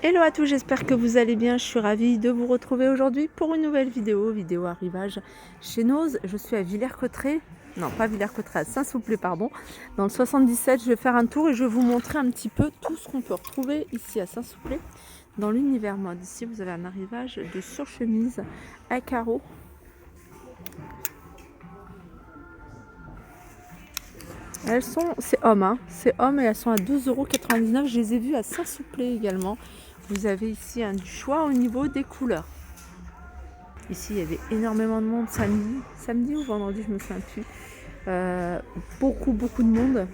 Hello à tous, j'espère que vous allez bien. Je suis ravie de vous retrouver aujourd'hui pour une nouvelle vidéo arrivage chez Noz. Je suis à Villers-Cotterêts, non pas Villers-Cotterêts, à Saint-Souplé pardon, dans le 77. Je vais faire un tour et je vais vous montrer un petit peu tout ce qu'on peut retrouver ici à Saint-Souplé dans l'univers mode. Ici vous avez un arrivage de surchemise à carreaux. Elles sont, c'est hommes, c'est hommes et elles sont à 12,99 €. Je les ai vues à Saint-Souplé également. Vous avez ici du choix au niveau des couleurs. Ici, il y avait énormément de monde samedi ou vendredi, je me souviens plus. Beaucoup de monde.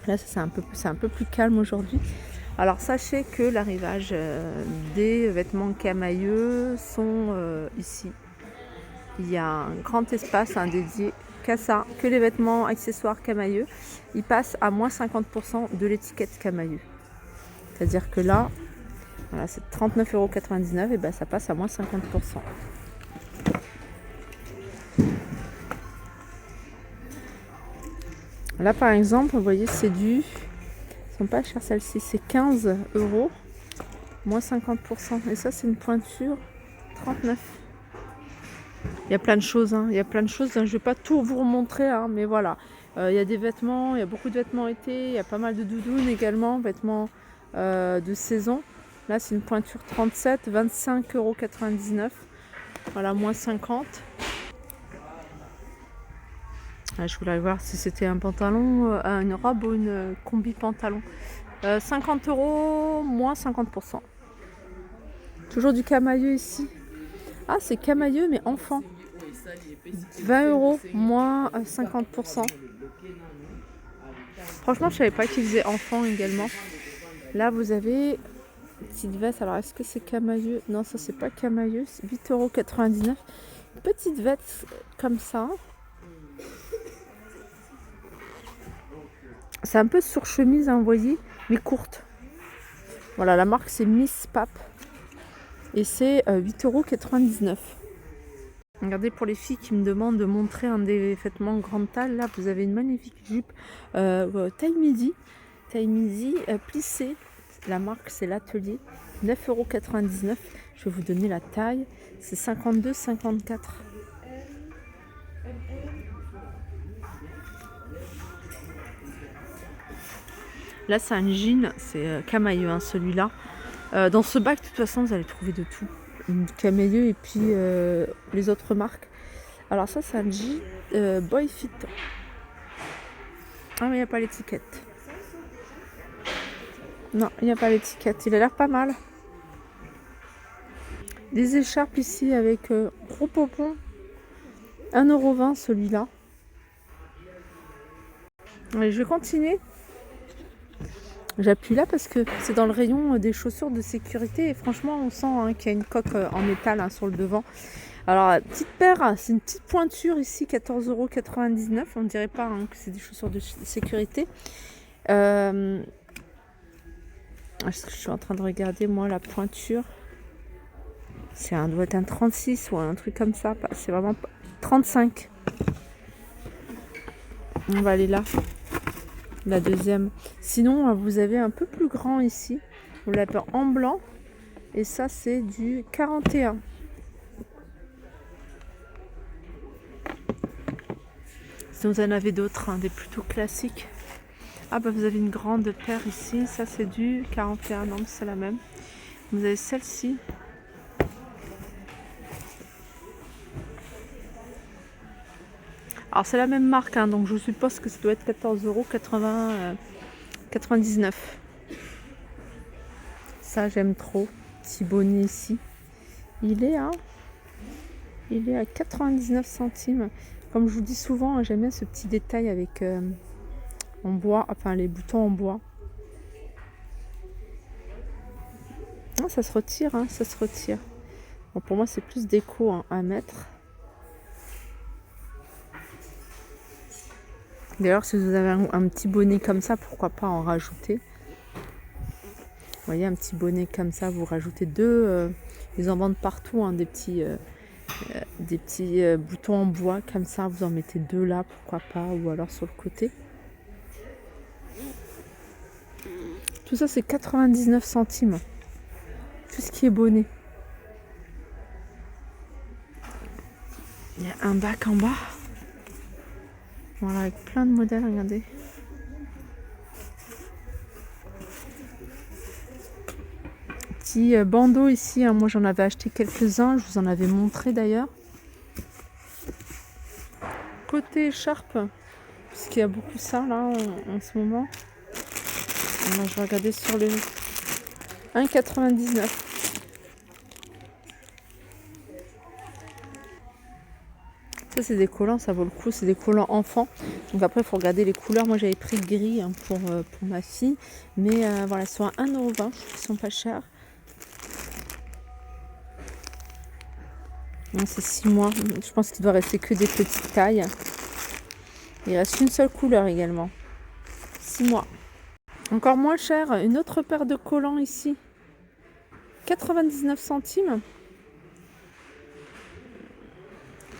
Là, c'est un peu plus calme aujourd'hui. Alors, sachez que l'arrivage des vêtements camailleux sont ici. Il y a un grand espace dédié qu'à ça, que les vêtements accessoires camailleux. Ils passent à moins 50% de l'étiquette camailleux. C'est-à-dire que là, voilà, c'est 39,99 €, et ben ça passe à moins 50%. Là par exemple, vous voyez, c'est ils sont pas chers celles-ci, c'est 15 €, moins 50%. Et ça, c'est une pointure 39. Il y a plein de choses, il y a plein de choses. Je vais pas tout vous remontrer, mais voilà. Il y a des vêtements, il y a beaucoup de vêtements été, il y a pas mal de doudounes également, vêtements de saison. Là, c'est une pointure 37, 25,99 €. Voilà, moins 50. Je voulais voir si c'était un pantalon, une robe ou une combi pantalon. 50 €, moins 50%. Toujours du camailleux ici. Ah, c'est camailleux mais enfant. 20 €, moins 50%. Franchement, je savais pas qu'ils faisaient enfant également. Là, vous avez une petite veste. Alors, est-ce que c'est camailleux? Non, ça, c'est pas camailleux. C'est 8,99 €. Petite veste comme ça. C'est un peu sur chemise, vous voyez, mais courte. Voilà, la marque, c'est Miss Pap. Et c'est 8,99 €. Regardez, pour les filles qui me demandent de montrer un des vêtements grande taille, là vous avez une magnifique jupe taille midi plissée. La marque, c'est l'Atelier, 9,99 €. Je vais vous donner la taille, c'est 52-54. Là, c'est un jean, c'est camailleux celui-là. Dans ce bac, de toute façon, vous allez trouver de tout. Camailleux et puis les autres marques. Alors ça, c'est un jean Boy Fit. Ah, mais il n'y a pas l'étiquette. Non, il n'y a pas l'étiquette. Il a l'air pas mal. Des écharpes ici avec gros pompons. 1,20 € celui-là. Allez, je vais continuer. J'appuie là parce que c'est dans le rayon des chaussures de sécurité. Et franchement, on sent qu'il y a une coque en métal sur le devant. Alors, petite paire, c'est une petite pointure ici, 14,99 €. On ne dirait pas que c'est des chaussures de sécurité. Je suis en train de regarder, moi, la pointure. Doit être un 36 ou un truc comme ça. C'est vraiment 35. On va aller là. La deuxième. Sinon, vous avez un peu plus grand ici. Vous l'avez en blanc. Et ça, c'est du 41. Si vous en avez d'autres, des plutôt classiques. Ah bah vous avez une grande paire ici. Ça, c'est du 41. Non, mais c'est la même. Vous avez celle-ci. Alors c'est la même marque, donc je suppose que ça doit être 14,99 €. Ça, j'aime trop. Petit bonnet ici. Il est à 99 centimes. Comme je vous dis souvent, j'aime bien ce petit détail avec en bois, enfin les boutons en bois. Ah, ça se retire, ça se retire. Bon, pour moi, c'est plus déco à mettre. D'ailleurs, si vous avez un petit bonnet comme ça, pourquoi pas en rajouter. Vous voyez, un petit bonnet comme ça, vous rajoutez deux. Ils en vendent partout, des petits boutons en bois comme ça. Vous en mettez deux là, pourquoi pas, ou alors sur le côté. Tout ça, c'est 99 centimes. tout ce qui est bonnet. Il y a un bac en bas. Voilà, avec plein de modèles, regardez. Petit bandeau ici, hein. Moi j'en avais acheté quelques-uns, je vous en avais montré d'ailleurs. Côté écharpe, parce qu'il y a beaucoup ça là en ce moment. Alors, je vais regarder sur le 1,99. Ça c'est des collants, ça vaut le coup, c'est des collants enfants. Donc après il faut regarder les couleurs. Moi j'avais pris le gris, hein, pour ma fille. Mais voilà, sur 1,20 €, je trouve qu'ils sont pas chers. C'est 6 mois. Je pense qu'il doit rester que des petites tailles. Il reste une seule couleur également. 6 mois. Encore moins cher, une autre paire de collants ici. 99 centimes.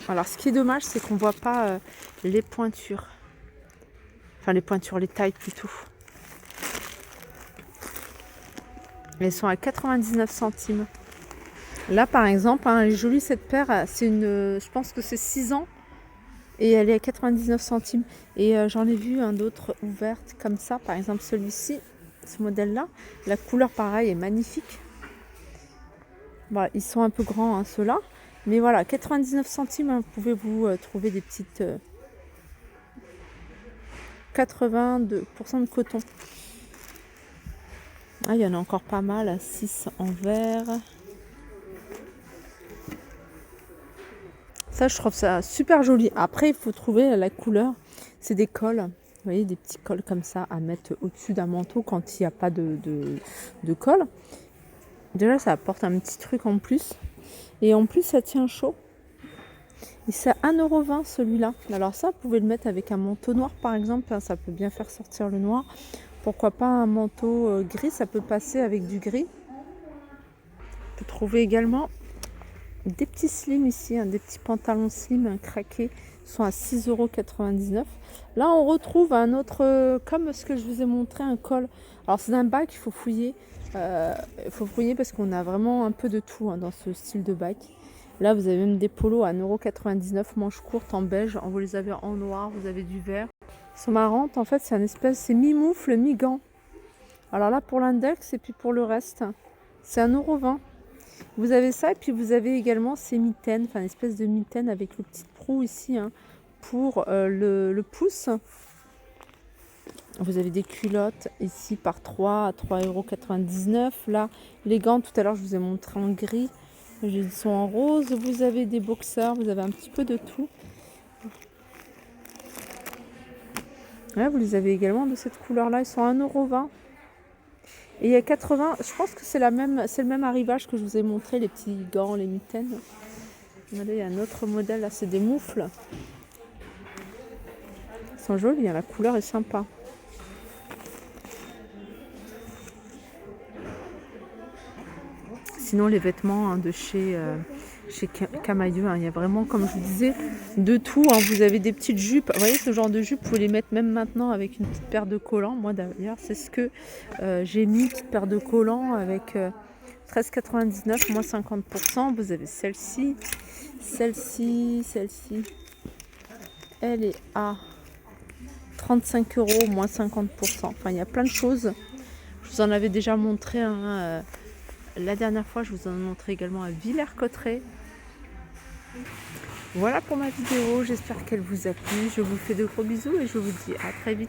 Alors ce qui est dommage, c'est qu'on voit pas les pointures. Enfin les pointures, les tailles plutôt. Elles sont à 99 centimes. Là par exemple, hein, elle est jolie cette paire. C'est je pense que c'est 6 ans. Et elle est à 99 centimes. Et j'en ai vu un autre ouverte comme ça. Par exemple celui-ci, ce modèle-là. La couleur pareil est magnifique. Voilà, ils sont un peu grands, hein, ceux-là. Mais voilà, 99 centimes, hein, vous pouvez vous trouver des petites 82% de coton. Ah, il y en a encore pas mal, 6 en vert. Ça, je trouve ça super joli. Après, il faut trouver la couleur. C'est des cols. Vous voyez, des petits cols comme ça à mettre au-dessus d'un manteau quand il n'y a pas de colle. Déjà, ça apporte un petit truc en plus. Et en plus, ça tient chaud. Et c'est 1,20 € celui-là. Alors ça, vous pouvez le mettre avec un manteau noir par exemple. Ça peut bien faire sortir le noir. Pourquoi pas un manteau gris, ça peut passer avec du gris. Vous pouvez trouver également des petits slims ici, hein, des petits pantalons slim craqués. Ils sont à 6,99 €. Là, on retrouve un autre, comme ce que je vous ai montré, un col. Alors c'est un bac, il faut fouiller. Il faut fouiller parce qu'on a vraiment un peu de tout, hein, dans ce style de bac. Là, vous avez même des polos à 1,99 €, manches courtes en beige. Vous les avez en noir, vous avez du vert. Ils sont marrantes. En fait, c'est mi-moufle, mi-gant. Alors là, pour l'index et puis pour le reste, c'est 1,20 €. Vous avez ça et puis vous avez également ces mitaines, enfin une espèce de mitaine avec le petit trou ici, hein, pour le pouce. Vous avez des culottes ici par 3 à 3,99 €. Là, les gants, tout à l'heure, je vous ai montré en gris. Ils sont en rose. Vous avez des boxers, vous avez un petit peu de tout. Là, vous les avez également de cette couleur-là. Ils sont à 1,20 €. Et il y a 80, je pense que c'est le même arrivage que je vous ai montré, les petits gants, les mitaines. Regardez, il y a un autre modèle, là, c'est des moufles. Ils sont jolis, hein, la couleur est sympa. Sinon, les vêtements, hein, de chez Camaïeu, hein, il y a vraiment, comme je vous disais, de tout, hein. Vous avez des petites jupes. Vous voyez, ce genre de jupe, vous pouvez les mettre même maintenant avec une petite paire de collants. Moi, d'ailleurs, c'est ce que j'ai mis, une petite paire de collants avec 13,99 €, moins 50%. Vous avez celle-ci, celle-ci. Elle est à 35 €, moins 50%. Enfin, il y a plein de choses. Je vous en avais déjà montré, hein, la dernière fois. Je vous en ai montré également à Villers-Cotterêts. Voilà pour ma vidéo. J'espère qu'elle vous a plu. Je vous fais de gros bisous et je vous dis à très vite.